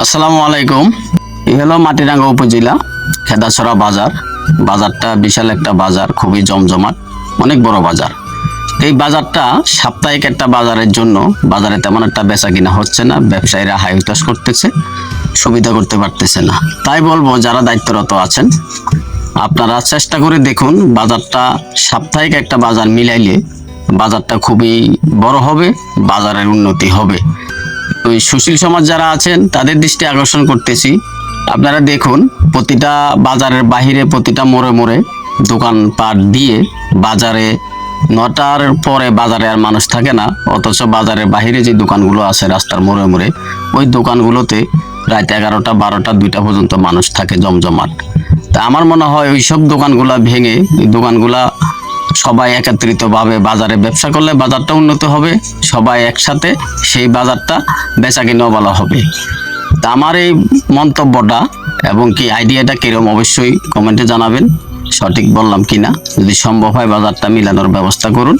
আসসালামু আলাইকুম। এই হলো মাটিরাঙ্গা উপজেলা খেদাছড়া বাজার। বাজারটা বিশাল একটা বাজার, খুবই জমজমাট, অনেক বড় বাজার। এই বাজারটা সাপ্তাহিক একটা বাজারের জন্য বাজারে তেমন একটা বেচা কিনা হচ্ছে না, ব্যবসায়ীরা হাই হুতাশ করতেছে, সুবিধা করতে পারতেছে না। তাই বলবো যারা দায়িত্বরত আছেন আপনারা চেষ্টা করে দেখুন, বাজারটা সাপ্তাহিক একটা বাজার মিলাইলে বাজারটা খুবই বড় হবে, বাজারের উন্নতি হবে। ওই সুশীল সমাজ যারা আছেন তাদের দৃষ্টি আকর্ষণ করতেছি, আপনারা দেখুন প্রতিটা বাজারের বাহিরে প্রতিটা মোড়ে মোড়ে দোকানপাট দিয়ে বাজারে 9টার পরে বাজারে আর মানুষ থাকে না, অথচ বাজারের বাহিরে যে দোকানগুলো আছে রাস্তার মোড়ে মোড়ে ওই দোকানগুলোতে রাত 11টা 12টা 2টা পর্যন্ত মানুষ থাকে জমজমাট। তা আমার মনে হয় ওইসব দোকানগুলা ভেঙে এই দোকানগুলা সবাই একত্রিতভাবে বাজারে ব্যবসা করলে বাজারটা উন্নত হবে, সবাই একসাথে সেই বাজারটা বেচা কিনাও ভালো হবে। তা আমার এই মন্তব্যটা এবং কি আইডিয়াটা কিরকম অবশ্যই কমেন্টে জানাবেন, সঠিক বললাম কিনা। যদি সম্ভব হয় বাজারটা মিলানোর ব্যবস্থা করুন।